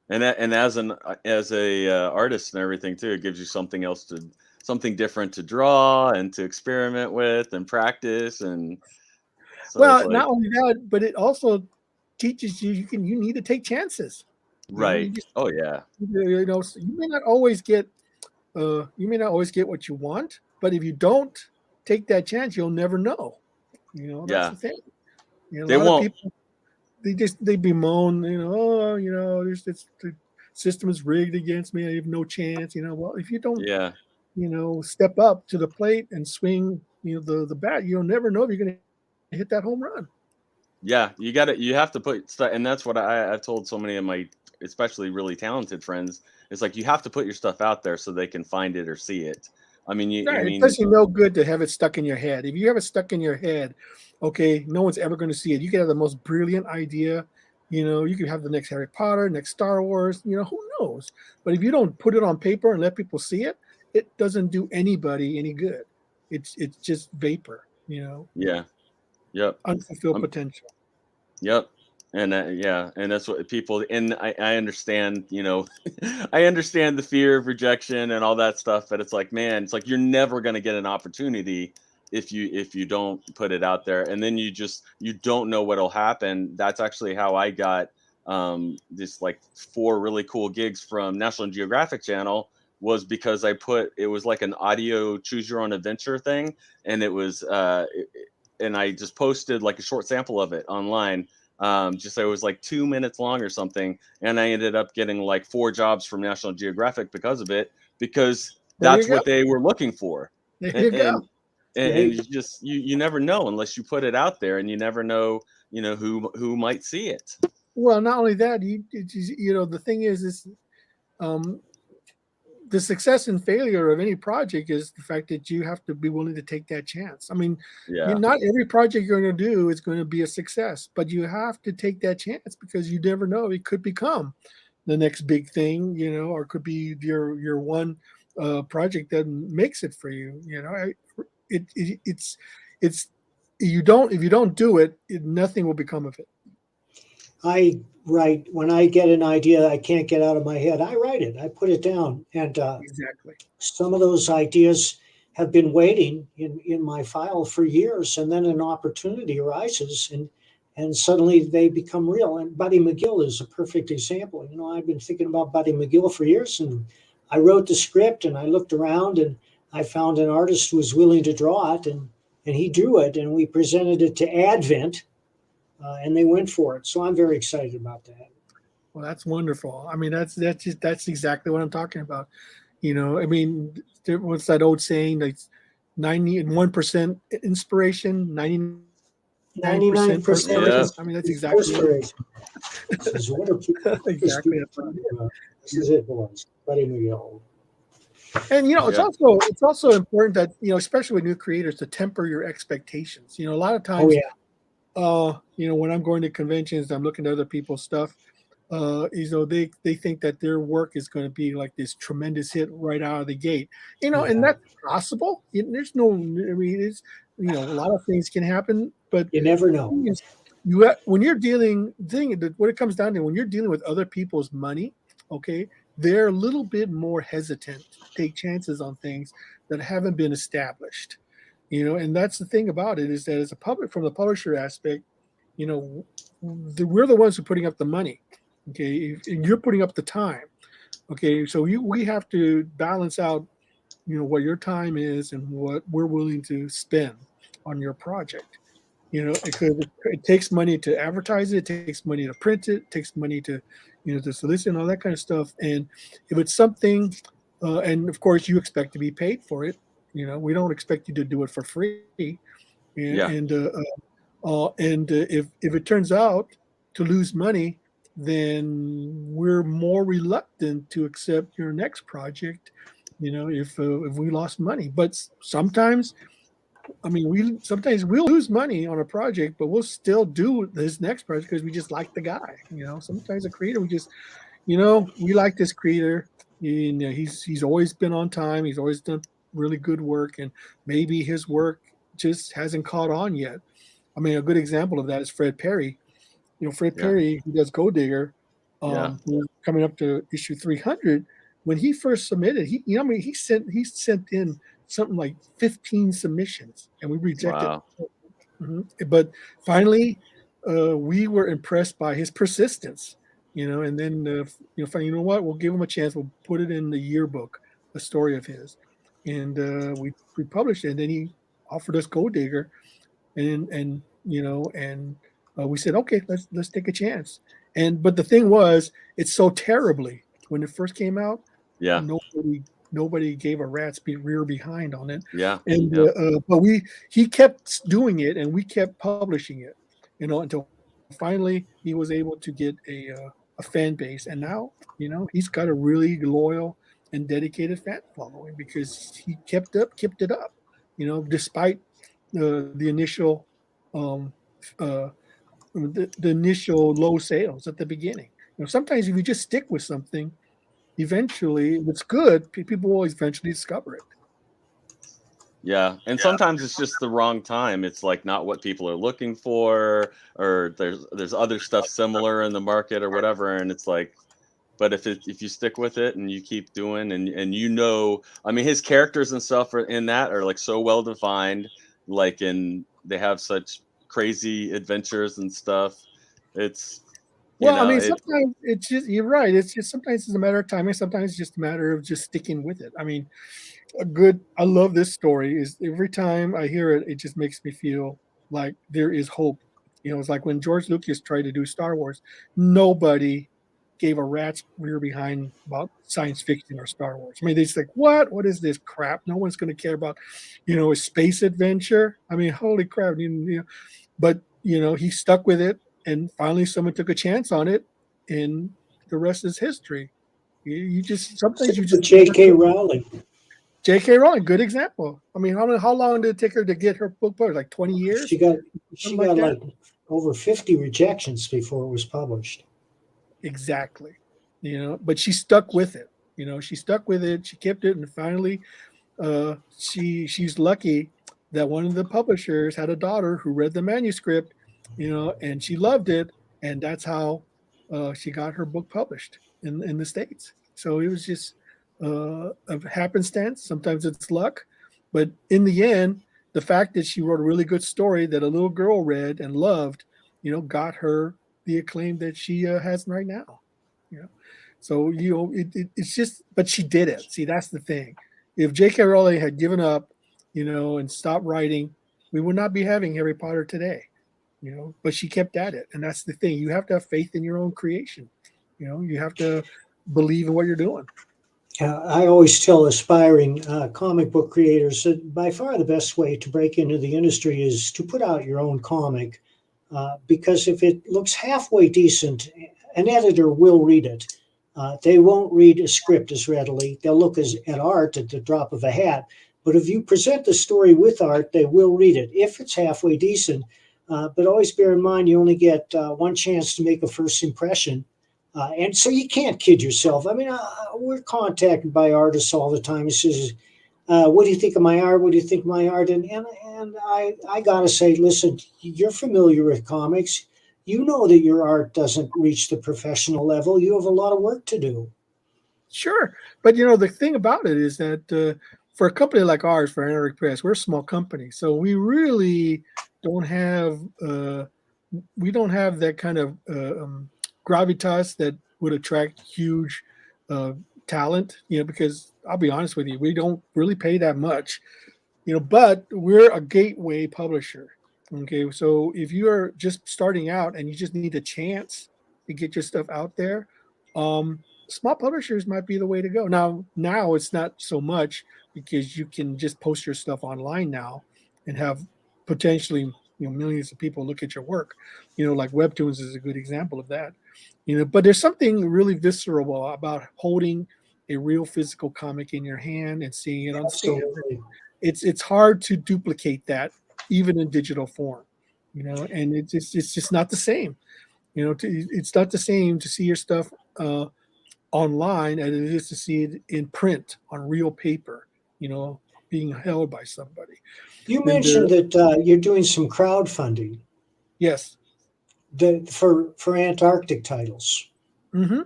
S1: And as a artist and everything too, it gives you something different to draw and to experiment with and practice. And so
S2: well, not only that, but it also teaches you you need to take chances.
S1: Right. You know,
S2: you know, so you may not always get what you want, but if you don't take that chance, you'll never know. You know, that's the thing. You know, a lot of people they bemoan, you know, oh, you know, the system is rigged against me. I have no chance. You know, well, if you don't, you know, step up to the plate and swing, you know, the bat, you'll never know if you're going to hit that home run.
S1: Yeah, you have to put stuff, and that's what I've told so many of my, especially really talented friends. It's like you have to put your stuff out there so they can find it or see it. I mean,
S2: it does you no good to have it stuck in your head. If you have it stuck in your head, okay, no one's ever going to see it. You can have the most brilliant idea, you know, you could have the next Harry Potter, next Star Wars, you know, who knows? But if you don't put it on paper and let people see it, it doesn't do anybody any good. It's just vapor, you know.
S1: Yeah. Yep.
S2: Unfulfilled potential.
S1: Yep. And and that's what people, and I understand, you know, I understand the fear of rejection and all that stuff, but it's like, man, it's like you're never going to get an opportunity if you don't put it out there, and then you don't know what'll happen. That's actually how I got this like 4 really cool gigs from National Geographic Channel, was because it was like an audio choose your own adventure thing, and it was and I just posted like a short sample of it online. Just it was like 2 minutes long or something, and I ended up getting like 4 jobs from National Geographic because of it, because that's what they were looking for.
S2: There you go.
S1: And you never know unless you put it out there, and you never know, you know, who might see it.
S2: Well, not only that, you know, the thing is the success and failure of any project is the fact that you have to be willing to take that chance. I mean, not every project you're going to do is going to be a success, but you have to take that chance, because you never know, it could become the next big thing, you know, or it could be your one project that makes it for you. You know, it's if you don't do it, nothing will become of it.
S3: I write, when I get an idea I can't get out of my head, I write it, I put it down. And
S2: exactly,
S3: some of those ideas have been waiting in my file for years, and then an opportunity arises and suddenly they become real. And Buddy McGill is a perfect example. You know, I've been thinking about Buddy McGill for years, and I wrote the script, and I looked around, and I found an artist who was willing to draw it, and he drew it, and we presented it to Advent. And they went for it. So I'm very excited about that.
S2: Well, that's wonderful. I mean, that's exactly what I'm talking about. You know, I mean, what's that old saying? Like 91% inspiration, 99%
S3: 99%
S1: Yeah.
S2: perspiration. I mean, that's exactly it.
S3: perspiration. This is what are people
S2: Exactly. That's what it is.
S3: about? This is it, boys. Letting me go.
S2: And you know,
S1: Yeah.
S2: it's also important that, you know, especially with new creators, to temper your expectations. You know, a lot of
S3: Oh
S2: times,
S3: yeah.
S2: you know, when I'm going to conventions, I'm looking at other people's stuff. You know, they think that their work is going to be like this tremendous hit right out of the gate. You know, and
S3: Yeah.
S2: that's possible. There's no, I mean, it's, you know, a lot of things can happen, but
S3: You never know.
S2: when you're dealing, what it comes down to, when you're dealing with other people's money, okay, they're a little bit more hesitant to take chances on things that haven't been established. You know, and that's the thing about it, is that as a public, from the publisher aspect, you know, we're the ones who are putting up the money. Okay, and you're putting up the time. Okay, so we have to balance out, you know, what your time is and what we're willing to spend on your project. You know, it takes money to advertise it, it takes money to print it takes money to, you know, to solicit and all that kind of stuff. And if it's something, and of course you expect to be paid for it, you know, we don't expect you to do it for free. And
S1: Yeah.
S2: if it turns out to lose money, then we're more reluctant to accept your next project. You know, if we lost money, but sometimes, I mean, sometimes we'll lose money on a project, but we'll still do this next project because we just like the guy. You know, sometimes a creator, we just, you know, we like this creator. You know, he's always been on time. He's always done really good work, and maybe his work just hasn't caught on yet. I mean, a good example of that is Fred Perry. You know, Fred
S1: Yeah.
S2: Perry, who does Go Digger,
S1: Yeah.
S2: who's coming up to issue 300. When he first submitted, you know, I mean, he sent in something like 15 submissions, and we rejected.
S1: Wow.
S2: But finally, we were impressed by his persistence. You know, and then you know, finally, you know what? We'll give him a chance. We'll put it in the yearbook, a story of his, and we published it. And then he offered us Go Digger, and you know, and we said, okay, let's take a chance. And but the thing was, it's so terribly, when it first came out,
S1: Yeah.
S2: nobody gave a rat's rear behind on it.
S1: Yeah.
S2: And
S1: Yeah.
S2: but he kept doing it, and we kept publishing it, you know, until finally he was able to get a fan base. And now, you know, he's got a really loyal and dedicated fan following because he kept it up, you know, despite the initial um, uh, the initial low sales at the beginning. You know, sometimes if you just stick with something, eventually, if it's good, people will eventually discover it.
S1: Yeah. And sometimes it's just the wrong time. It's like not what people are looking for, or there's other stuff similar in the market or whatever. And it's like, but if you stick with it and you keep doing, and you know, I mean, his characters and stuff are in that are like so well defined, like, and they have such crazy adventures and stuff. It's, you
S2: Well, I
S1: know,
S2: mean,
S1: it,
S2: sometimes it's just, you're right. It's just, sometimes it's a matter of timing. Sometimes it's just a matter of just sticking with it. I mean, I love this story. Is every time I hear it, it just makes me feel like there is hope. You know, it's like when George Lucas tried to do Star Wars, nobody gave a rat's rear behind about science fiction or Star Wars. I mean, they just like, what is this crap? No one's going to care about, you know, a space adventure. I mean, holy crap. You know, but, you know, he stuck with it, and finally someone took a chance on it, and the rest is history. You just, sometimes you just,
S3: J.K. Rowling.
S2: J.K. Rowling, good example. I mean, how long did it take her to get her book published? Like 20 years?
S3: She got
S2: Something
S3: like over 50 rejections before it was published.
S2: Exactly. You know, but she stuck with it. You know, she stuck with it. She kept it, and finally, she's lucky that one of the publishers had a daughter who read the manuscript, you know, and she loved it, and that's how she got her book published in the States. So it was just a happenstance. Sometimes it's luck, but in the end, the fact that she wrote a really good story that a little girl read and loved, you know, got her the acclaim that she has right now. You know, so you know, it's just, but she did it. See, that's the thing. If J.K. Rowling had given up, you know, and stopped writing, we would not be having Harry Potter today. You know, but she kept at it, and that's the thing. You have to have faith in your own creation. You have to believe in what you're doing.
S3: I always tell aspiring comic book creators that by far the best way to break into the industry is to put out your own comic, because if it looks halfway decent, an editor will read it. They won't read a script as readily. They'll look at art at the drop of a hat. But if you present the story with art, they will read it if it's halfway decent. But always bear in mind, you only get one chance to make a first impression. And so you can't kid yourself. I mean, we're contacted by artists all the time. He says, what do you think of my art? What do you think of my art? And I got to say, listen, you're familiar with comics. You know that your art doesn't reach the professional level. You have a lot of work to do.
S2: Sure. But, the thing about it is that for a company like ours, for Antarctic Press, we're a small company. So we really don't have that kind of gravitas that would attract huge talent, because I'll be honest with you, we don't really pay that much, but we're a gateway publisher. Okay, so if you are just starting out and you just need a chance to get your stuff out there, small publishers might be the way to go. Now it's not so much, because you can just post your stuff online now and have potentially millions of people look at your work. Like Webtoons is a good example of that. But there's something really visceral about holding a real physical comic in your hand and seeing it on stage. It's hard to duplicate that, even in digital form, and it's just not the same. It's not the same to see your stuff online as it is to see it in print on real paper, being held by somebody.
S3: You mentioned that you're doing some crowdfunding.
S2: Yes.
S3: For Antarctic titles.
S2: Mm-hmm.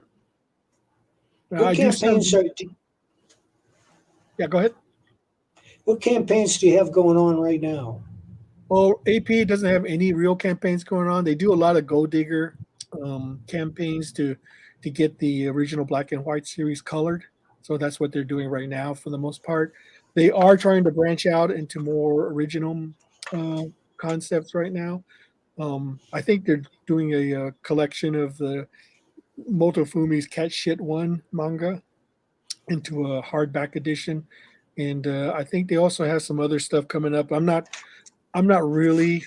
S3: What campaigns
S2: Yeah, go ahead.
S3: What campaigns do you have going on right now?
S2: Well, AP doesn't have any real campaigns going on. They do a lot of Go Digger campaigns to get the original black and white series colored. So that's what they're doing right now for the most part. They are trying to branch out into more original concepts right now. I think they're doing a collection of the Motofumi's Cat Shit 1 manga into a hardback edition. And I think they also have some other stuff coming up. I'm not really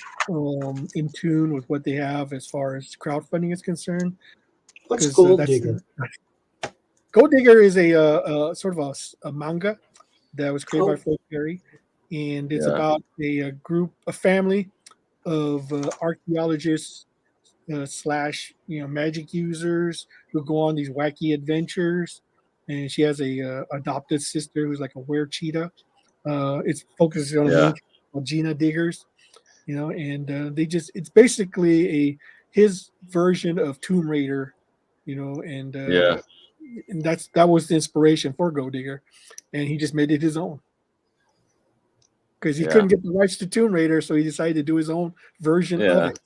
S2: in tune with what they have as far as crowdfunding is concerned.
S3: What's Gold Digger?
S2: Gold Digger is a sort of a manga that was created by Frank Perry, and it's about a family of archaeologists slash magic users who go on these wacky adventures. And she has a adopted sister who's like a were cheetah. It's focused on a called Gina Diggers, and it's basically his version of Tomb Raider, and that was the inspiration for Go Digger, and he just made it his own because he couldn't get the rights to Tomb Raider, so he decided to do his own version of it.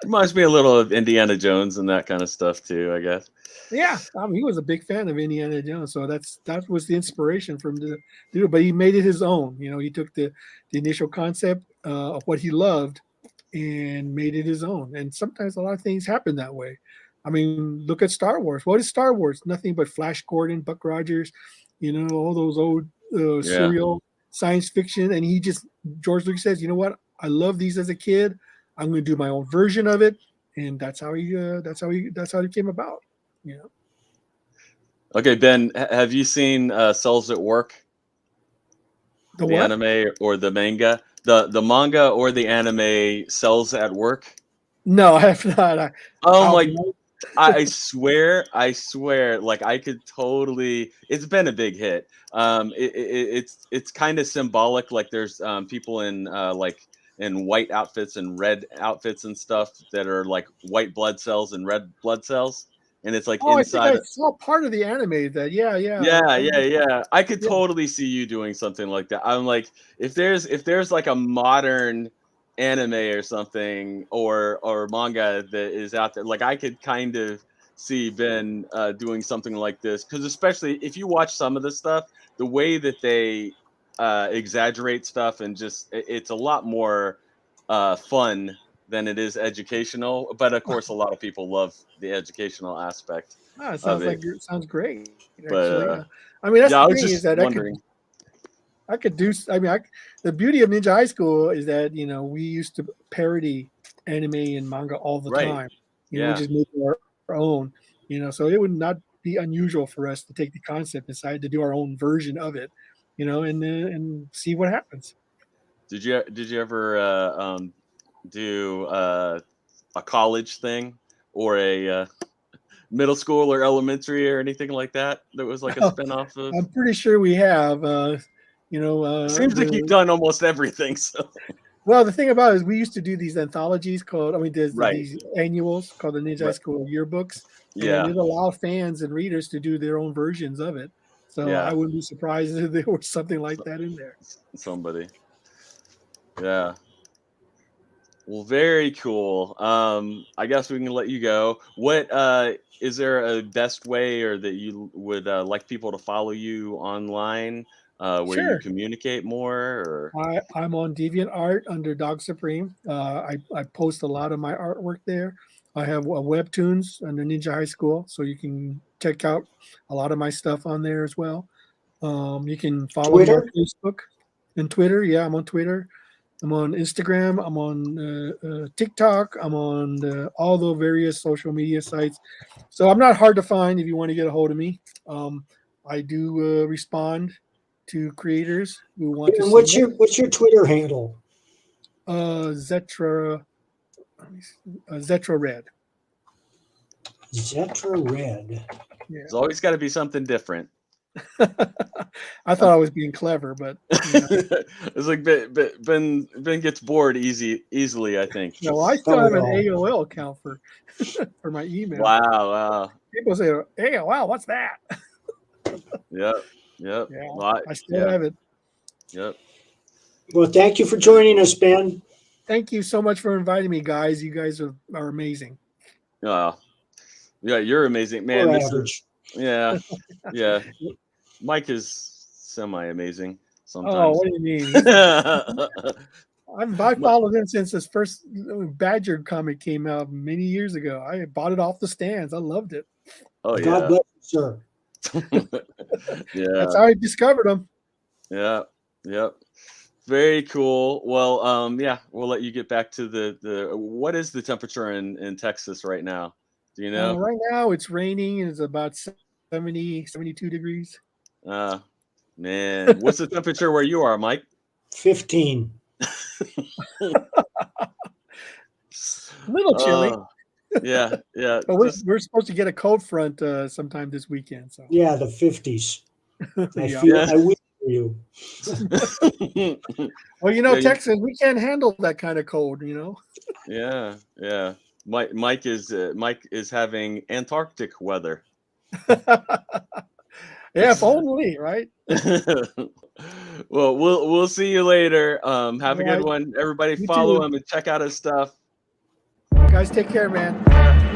S1: Reminds me a little of Indiana Jones and that kind of stuff too, I guess.
S2: Yeah, I mean, he was a big fan of Indiana Jones, so that was the inspiration for him to do it. But he made it his own. He took the initial concept of what he loved and made it his own. And sometimes a lot of things happen that way. I mean, look at Star Wars. What is Star Wars? Nothing but Flash Gordon, Buck Rogers, all those old surreal science fiction. And George Lucas says, you know what? I love these as a kid. I'm going to do my own version of it, and that's how he came about.
S1: Okay, Ben, have you seen Cells at Work? The
S2: what?
S1: Anime or the manga? The manga or the anime Cells at Work?
S2: No, I have not.
S1: I swear, like I could totally. It's been a big hit. It's kind of symbolic. Like there's people in in white outfits and red outfits and stuff that are like white blood cells and red blood cells, and it's like inside.
S2: I think I saw part of the anime that.
S1: Yeah. I could totally see you doing something like that. I'm like, if there's like a modern anime or something or manga that is out there, like I could kind of see Ben doing something like this, because especially if you watch some of the stuff, the way that they exaggerate stuff and just it's a lot more fun than it is educational. But of course, a lot of people love the educational aspect.
S2: Oh, it sounds like it sounds great. Actually,
S1: But
S2: I mean, that's
S1: yeah, I
S2: the
S1: was
S2: thing is
S1: just
S2: that
S1: wondering.
S2: I could do. I mean, the beauty of Ninja High School is that we used to parody anime and manga all the
S1: Right.
S2: time. We
S1: Yeah.
S2: just made our own. So it would not be unusual for us to take the concept and decide to do our own version of it. And see what happens.
S1: Did you ever do a college thing or a middle school or elementary or anything like that was like a spinoff of?
S2: I'm pretty sure we have.
S1: It seems like you've done almost everything. So.
S2: Well, the thing about it is we used to do these anthologies there's
S1: Right.
S2: these annuals called the Ninja High School yearbooks.
S1: Yeah.
S2: And it allowed fans and readers to do their own versions of it. So
S1: Yeah.
S2: I wouldn't be surprised if there was something like that in there.
S1: Somebody. Yeah. Well, very cool. I guess we can let you go. What is there a best way or that you would like people to follow you online where
S2: Sure.
S1: you communicate more? Or
S2: I'm on DeviantArt under Dog Supreme. I post a lot of my artwork there. I have webtoons under Ninja High School, so you can check out a lot of my stuff on there as well. You can follow me on Facebook and Twitter. Yeah, I'm on Twitter. I'm on Instagram. I'm on TikTok. I'm on all the various social media sites. So I'm not hard to find if you want to get a hold of me. I do respond to creators who want to.
S3: And what's your Twitter handle?
S2: Zetra Red.
S3: Zetra Red.
S2: Yeah.
S1: There's always got to be something different.
S2: I thought I was being clever, but
S1: it's like Ben gets bored easily. I think.
S2: No, I still have an AOL account for my email.
S1: Wow.
S2: People say AOL, what's that?
S1: Yep.
S2: Yeah, I still have it.
S1: Yep.
S3: Well, thank you for joining us, Ben.
S2: Thank you so much for inviting me, guys. You guys are amazing.
S1: Yeah, you're amazing, man. Yeah. Mike is semi-amazing sometimes.
S2: Oh, what do you mean? I followed him since his first Badger comic came out many years ago. I bought it off the stands. I loved it.
S1: Oh, yeah.
S3: God bless you, sir.
S1: Yeah.
S2: That's how I discovered him.
S1: Yeah. Yep. Very cool. Well, yeah, we'll let you get back to the what is the temperature in Texas right now? Do you know?
S2: Right now it's raining and it's about 70, 72 degrees.
S1: Man, what's the temperature where you are, Mike?
S3: 15.
S2: A little chilly.
S1: Yeah.
S2: But we're supposed to get a cold front sometime this weekend. So
S3: yeah, the 50s.
S2: Yeah.
S3: I wish for you.
S2: Well, Texas, we can't handle that kind of cold,
S1: Yeah. Mike is having Antarctic weather.
S2: Yeah, if only, right?
S1: Well, we'll see you later. Have a good one. Everybody follow him and check out his stuff.
S2: Guys, take care, man.